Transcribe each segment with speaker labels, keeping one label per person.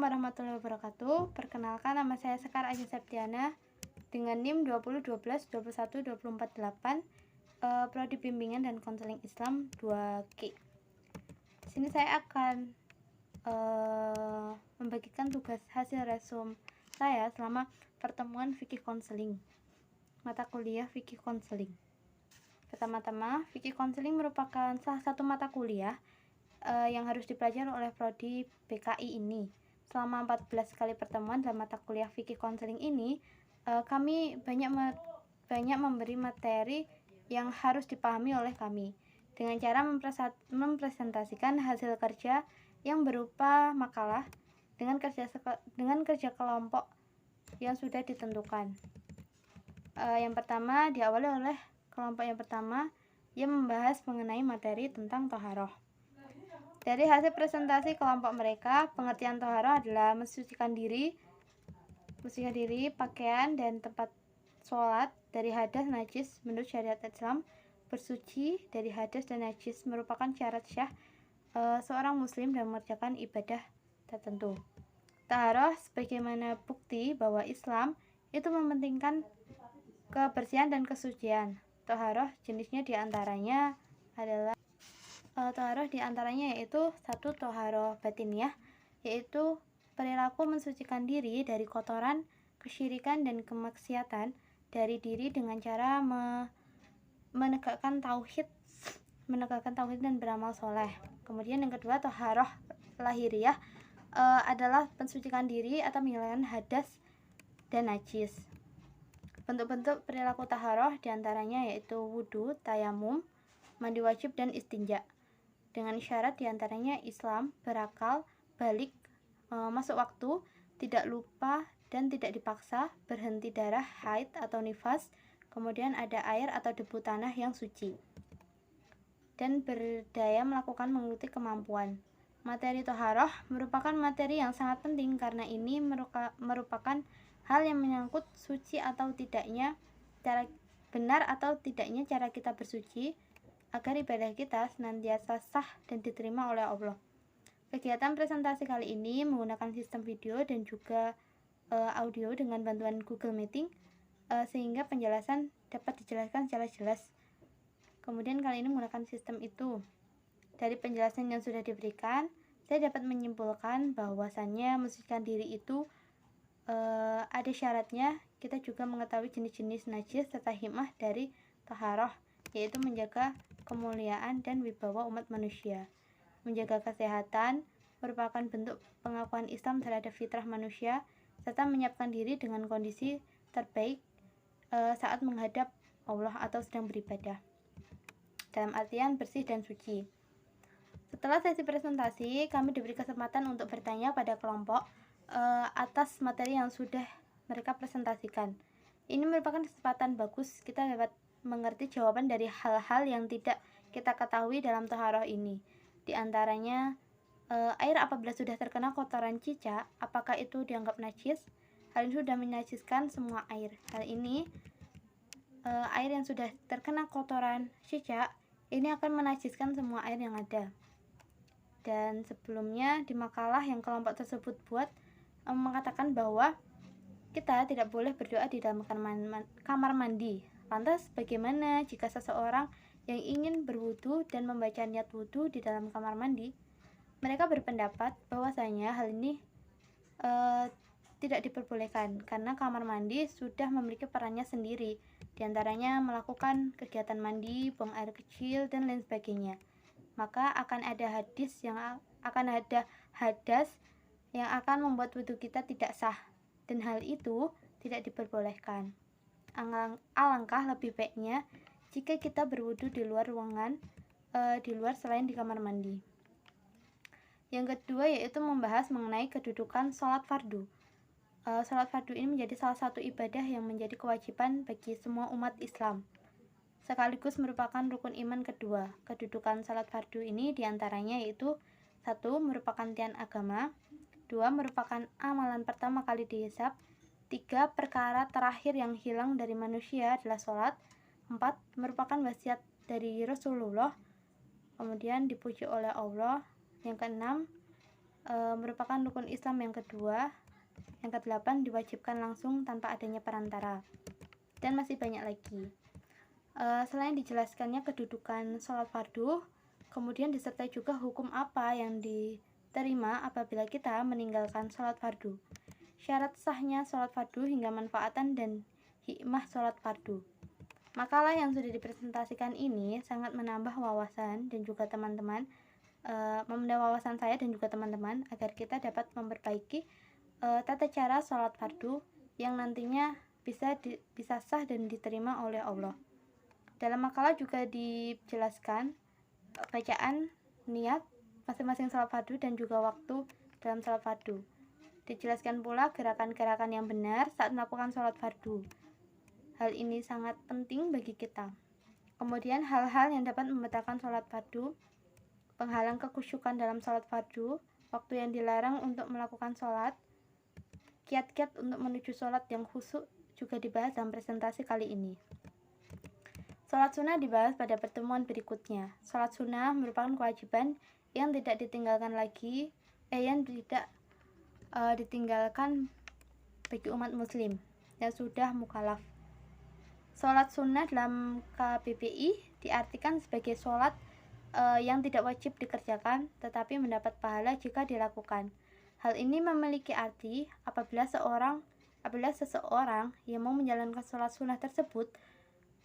Speaker 1: warahmatullahi wabarakatuh. Perkenalkan, nama saya Sekar Ayu Septiana dengan NIM 2012212448, Prodi Bimbingan dan Konseling Islam 2K. Di sini saya akan membagikan tugas hasil resum saya selama pertemuan fikih konseling, mata kuliah fikih konseling. Pertama-tama, fikih konseling merupakan salah satu mata kuliah yang harus dipelajari oleh Prodi BKI ini. Selama 14 kali pertemuan dalam mata kuliah fikih konseling ini, kami banyak memberi materi yang harus dipahami oleh kami dengan cara mempresentasikan hasil kerja yang berupa makalah dengan kerja kelompok yang sudah ditentukan. Yang pertama diawali oleh kelompok yang pertama yang membahas mengenai materi tentang toharoh. Dari hasil presentasi kelompok mereka, pengertian toharoh adalah mensucikan diri, pakaian, dan tempat sholat dari hadas najis menurut syariat Islam. Bersuci dari hadas dan najis merupakan syarat syah seorang muslim dalam mengerjakan ibadah tertentu. Toharoh sebagaimana bukti bahwa Islam itu mementingkan kebersihan dan kesucian. Toharoh jenisnya diantaranya yaitu satu, toharoh batiniah, yaitu perilaku mensucikan diri dari kotoran, kesyirikan, dan kemaksiatan dari diri dengan cara menegakkan tauhid dan beramal soleh. Kemudian yang kedua, toharoh lahiriah, adalah mensucikan diri atau menghilangkan hadas dan najis. Bentuk-bentuk perilaku taharoh diantaranya yaitu wudhu, tayamum, mandi wajib, dan istinja. Dengan syarat diantaranya Islam, berakal, balik, masuk waktu, tidak lupa dan tidak dipaksa, berhenti darah, haid atau nifas, kemudian ada air atau debu tanah yang suci, dan berdaya melakukan mengikuti kemampuan. Materi toharoh merupakan materi yang sangat penting karena ini merupakan hal yang menyangkut suci atau tidaknya, benar atau tidaknya cara kita bersuci agar ibadah kita senantiasa sah dan diterima oleh Allah. Kegiatan presentasi kali ini menggunakan sistem video dan juga audio dengan bantuan Google Meeting, sehingga penjelasan dapat dijelaskan secara jelas. Kemudian kali ini menggunakan sistem itu. Dari penjelasan yang sudah diberikan, saya dapat menyimpulkan bahwasannya mensucikan diri itu ada syaratnya. Kita juga mengetahui jenis-jenis najis serta hikmah dari taharoh, yaitu menjaga kemuliaan dan wibawa umat manusia. Menjaga kesehatan merupakan bentuk pengakuan Islam terhadap fitrah manusia, serta menyiapkan diri dengan kondisi terbaik saat menghadap Allah atau sedang beribadah, dalam artian bersih dan suci. Setelah sesi presentasi, kami diberi kesempatan untuk bertanya pada kelompok atas materi yang sudah mereka presentasikan. Ini merupakan kesempatan bagus kita dapat mengerti jawaban dari hal-hal yang tidak kita ketahui dalam toharoh ini. Di antaranya, air apabila sudah terkena kotoran cicak, apakah itu dianggap najis? Hal ini sudah menajiskan semua air. Hal ini, air yang sudah terkena kotoran cicak, ini akan menajiskan semua air yang ada. Dan sebelumnya di makalah yang kelompok tersebut buat, mengatakan bahwa kita tidak boleh berdoa di dalam kamar mandi. Lantas bagaimana jika seseorang yang ingin berwudu dan membaca niat wudu di dalam kamar mandi? Mereka berpendapat bahwasanya hal ini tidak diperbolehkan karena kamar mandi sudah memiliki perannya sendiri, diantaranya melakukan kegiatan mandi, buang air kecil, dan lain sebagainya. Maka akan ada hadas yang akan membuat wudu kita tidak sah, dan hal itu tidak diperbolehkan. Alangkah lebih baiknya jika kita berwudu di luar ruangan, di luar selain di kamar mandi. Yang kedua yaitu membahas mengenai kedudukan sholat fardu. Sholat fardu ini menjadi salah satu ibadah yang menjadi kewajiban bagi semua umat Islam, sekaligus merupakan rukun iman kedua. Kedudukan sholat fardu ini diantaranya yaitu 1. Merupakan tian agama, 2. Merupakan amalan pertama kali dihisab, 3. Perkara terakhir yang hilang dari manusia adalah sholat, 4. Merupakan wasiat dari Rasulullah, kemudian dipuji oleh Allah. Yang keenam, merupakan rukun Islam yang kedua. Yang ke-8, diwajibkan langsung tanpa adanya perantara. Dan masih banyak lagi. Selain dijelaskannya kedudukan sholat fardu, kemudian disertai juga hukum apa yang diterima apabila kita meninggalkan sholat fardu, syarat sahnya sholat fardu hingga manfaatan dan hikmah sholat fardu. Makalah yang sudah dipresentasikan ini sangat menambah wawasan dan juga teman-teman, menambah wawasan saya dan juga teman-teman agar kita dapat memperbaiki tata cara sholat fardu yang nantinya bisa sah dan diterima oleh Allah. Dalam makalah juga dijelaskan bacaan, niat masing-masing sholat fardu dan juga waktu dalam sholat fardu. Dijelaskan pula gerakan-gerakan yang benar saat melakukan sholat fardu. Hal ini sangat penting bagi kita. Kemudian hal-hal yang dapat membatalkan sholat fardu, penghalang kekhusyukan dalam sholat fardu, waktu yang dilarang untuk melakukan sholat, kiat-kiat untuk menuju sholat yang khusyuk juga dibahas dalam presentasi kali ini. Sholat sunnah dibahas pada pertemuan berikutnya. Sholat sunnah merupakan kewajiban yang tidak ditinggalkan ditinggalkan bagi umat muslim yang sudah mukallaf. Sholat sunnah dalam KBBI diartikan sebagai sholat yang tidak wajib dikerjakan tetapi mendapat pahala jika dilakukan. Hal ini memiliki arti apabila seseorang yang mau menjalankan sholat sunnah tersebut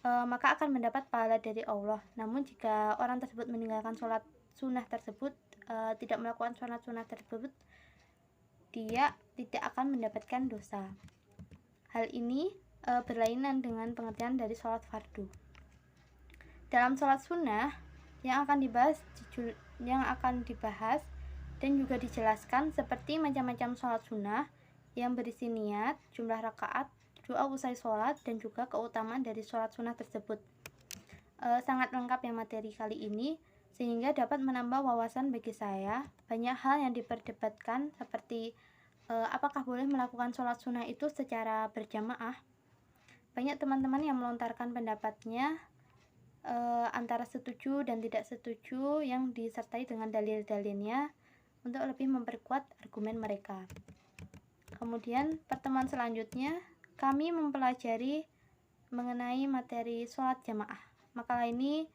Speaker 1: maka akan mendapat pahala dari Allah. Namun jika orang tersebut meninggalkan sholat sunnah tersebut, tidak melakukan sholat sunnah tersebut, dia tidak akan mendapatkan dosa. Hal ini berlainan dengan pengertian dari sholat fardu. Dalam sholat sunnah yang akan dibahas dan juga dijelaskan seperti macam-macam sholat sunnah yang berisi niat, jumlah rakaat, doa usai sholat, dan juga keutamaan dari sholat sunnah tersebut. Sangat lengkap ya materi kali ini, sehingga dapat menambah wawasan bagi saya. Banyak hal yang diperdebatkan seperti apakah boleh melakukan sholat sunnah itu secara berjamaah. Banyak teman-teman yang melontarkan pendapatnya antara setuju dan tidak setuju yang disertai dengan dalil-dalilnya untuk lebih memperkuat argumen mereka. Kemudian pertemuan selanjutnya kami mempelajari mengenai materi sholat jamaah. Makalah ini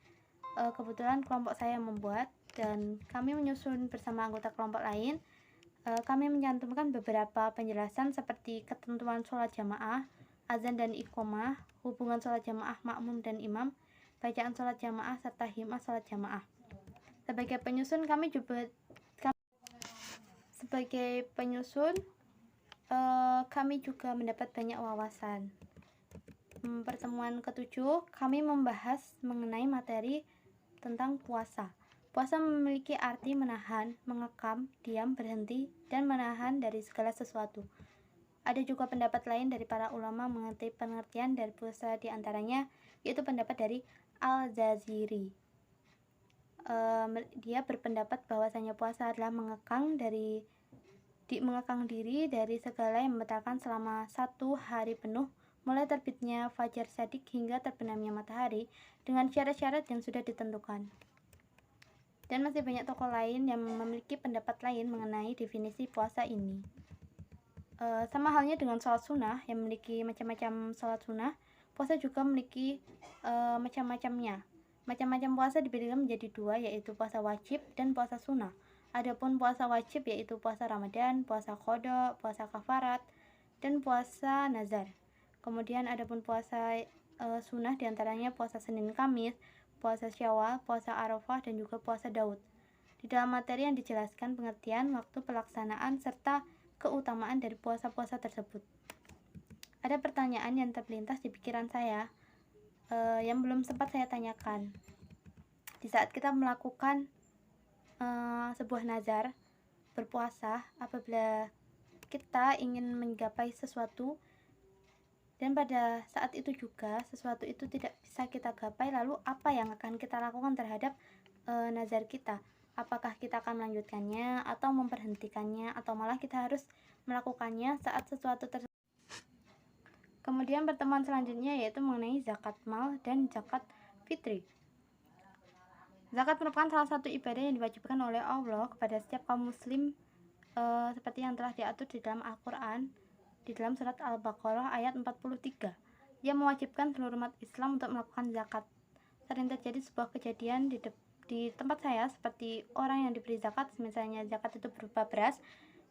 Speaker 1: kebetulan kelompok saya membuat dan kami menyusun bersama anggota kelompok lain. Kami mencantumkan beberapa penjelasan seperti ketentuan sholat jamaah, azan dan iqomah, hubungan sholat jamaah makmum dan imam, bacaan sholat jamaah, serta hikmah sholat jamaah. Sebagai penyusun kami juga mendapat banyak wawasan. Pertemuan ke-7 kami membahas mengenai materi tentang puasa. Puasa memiliki arti menahan, mengekam, diam, berhenti, dan menahan dari segala sesuatu. Ada juga pendapat lain dari para ulama mengenai pengertian dari puasa, diantaranya yaitu pendapat dari Al-Jaziri. Dia berpendapat bahwasanya puasa adalah mengekang diri dari segala yang membatalkan selama 1 hari penuh, mulai terbitnya fajar shadiq hingga terbenamnya matahari, dengan syarat-syarat yang sudah ditentukan. Dan masih banyak tokoh lain yang memiliki pendapat lain mengenai definisi puasa ini. Sama halnya dengan sholat sunnah yang memiliki macam-macam sholat sunnah, puasa juga memiliki macam-macamnya. Macam-macam puasa dibedakan menjadi 2, yaitu puasa wajib dan puasa sunnah. Adapun puasa wajib yaitu puasa Ramadan, puasa qada, puasa kafarat, dan puasa nazar. Kemudian adapun puasa sunnah diantaranya puasa Senin Kamis, puasa Syawal, puasa Arafah, dan juga puasa Daud. Di dalam materi yang dijelaskan pengertian, waktu pelaksanaan, serta keutamaan dari puasa-puasa tersebut. Ada pertanyaan yang terlintas di pikiran saya yang belum sempat saya tanyakan. Di saat kita melakukan sebuah nazar berpuasa, apabila kita ingin menggapai sesuatu dan pada saat itu juga sesuatu itu tidak bisa kita gapai, lalu apa yang akan kita lakukan terhadap nazar kita? Apakah kita akan melanjutkannya atau memberhentikannya, atau malah kita harus melakukannya saat sesuatu tersebut? Kemudian pertemuan selanjutnya yaitu mengenai zakat mal dan zakat fitri. Zakat merupakan salah satu ibadah yang diwajibkan oleh Allah kepada setiap kaum muslim seperti yang telah diatur di dalam Al-Quran di dalam surat Al-Baqarah ayat 43. Ia mewajibkan seluruh umat Islam untuk melakukan zakat. Sering terjadi sebuah kejadian di tempat saya, seperti orang yang diberi zakat, misalnya zakat itu berupa beras,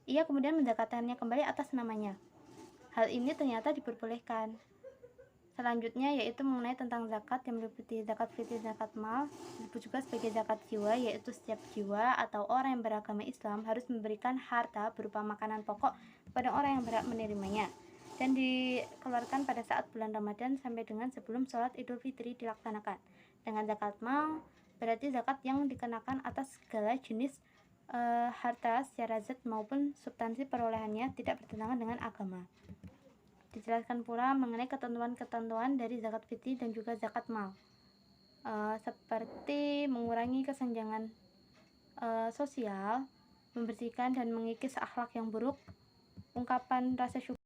Speaker 1: ia kemudian menzakatkannya kembali atas namanya. Hal ini ternyata diperbolehkan. Selanjutnya yaitu mengenai tentang zakat yang meliputi zakat fitrah, zakat mal, disebut juga sebagai zakat jiwa, yaitu setiap jiwa atau orang yang beragama Islam harus memberikan harta berupa makanan pokok kepada orang yang berhak menerimanya, dan dikeluarkan pada saat bulan Ramadan sampai dengan sebelum sholat Idul Fitri dilaksanakan. Dengan zakat mal berarti zakat yang dikenakan atas segala jenis harta secara zat maupun substansi perolehannya tidak bertentangan dengan agama. Dijelaskan pula mengenai ketentuan-ketentuan dari zakat fitri dan juga zakat mal, seperti mengurangi kesenjangan sosial, membersihkan dan mengikis akhlak yang buruk, ungkapan rasa syukur.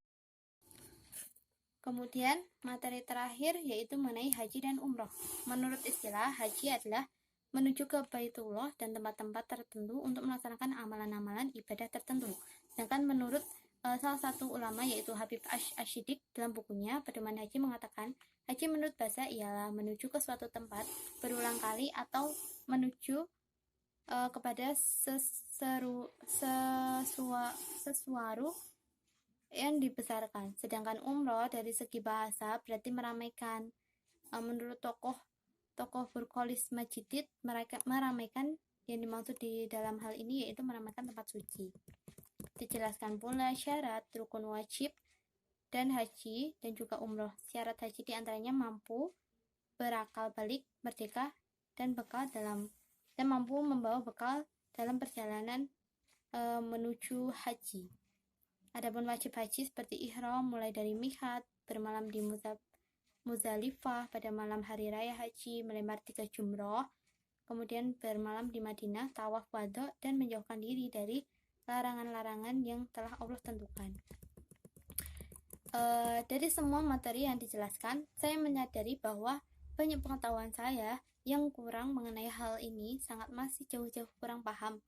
Speaker 1: Kemudian materi terakhir yaitu mengenai haji dan umroh. Menurut istilah, haji adalah menuju ke Baitullah dan tempat-tempat tertentu untuk melaksanakan amalan-amalan ibadah tertentu. Sedangkan menurut salah satu ulama yaitu Habib Ash-Shidik dalam bukunya Pedoman Haji mengatakan, haji menurut bahasa ialah menuju ke suatu tempat berulang kali atau menuju kepada sesuatu yang dibesarkan. Sedangkan umroh dari segi bahasa berarti meramaikan. Menurut tokoh Burkolis Majidid, meramaikan yang dimaksud di dalam hal ini yaitu meramaikan tempat suci. Dijelaskan pula syarat, rukun wajib dan haji dan juga umroh. Syarat haji diantaranya mampu berakal balik, merdeka, dan mampu membawa bekal dalam perjalanan menuju haji. Adapun wajib haji seperti ihram mulai dari miqat, bermalam di Muzdalifah pada malam hari raya haji, melempar 3 jumroh, kemudian bermalam di Madinah, tawaf wada, dan menjauhkan diri dari larangan-larangan yang telah Allah tentukan. Dari semua materi yang dijelaskan, saya menyadari bahwa banyak pengetahuan saya yang kurang mengenai hal ini masih jauh-jauh kurang paham.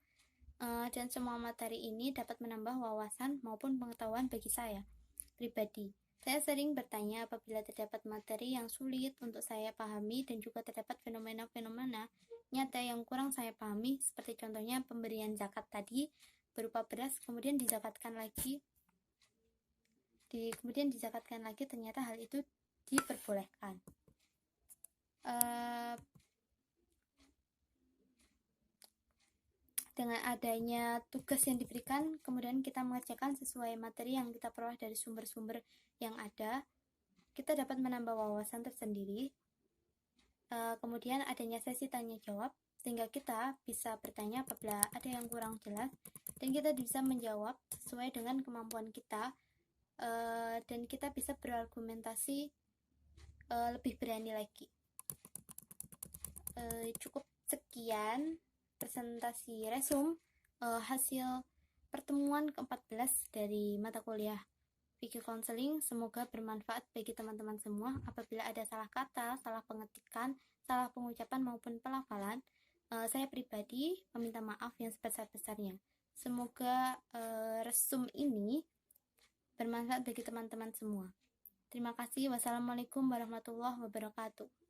Speaker 1: Dan semua materi ini dapat menambah wawasan maupun pengetahuan bagi saya pribadi. Saya sering bertanya apabila terdapat materi yang sulit untuk saya pahami dan juga terdapat fenomena-fenomena nyata yang kurang saya pahami, seperti contohnya pemberian zakat tadi berupa beras kemudian dizakatkan lagi ternyata hal itu diperbolehkan. Dengan adanya tugas yang diberikan, kemudian kita mengerjakan sesuai materi yang kita peroleh dari sumber-sumber yang ada, kita dapat menambah wawasan tersendiri. Kemudian adanya sesi tanya jawab, sehingga kita bisa bertanya apabila ada yang kurang jelas, dan kita bisa menjawab sesuai dengan kemampuan kita, dan kita bisa berargumentasi lebih berani lagi. Cukup sekian presentasi resum hasil pertemuan ke-14 dari mata kuliah Fikih Konseling. Semoga bermanfaat bagi teman-teman semua. Apabila ada salah kata, salah pengetikan, salah pengucapan maupun pelafalan, saya pribadi meminta maaf yang sebesar-besarnya. Semoga resum ini bermanfaat bagi teman-teman semua. Terima kasih. Wassalamualaikum warahmatullahi wabarakatuh.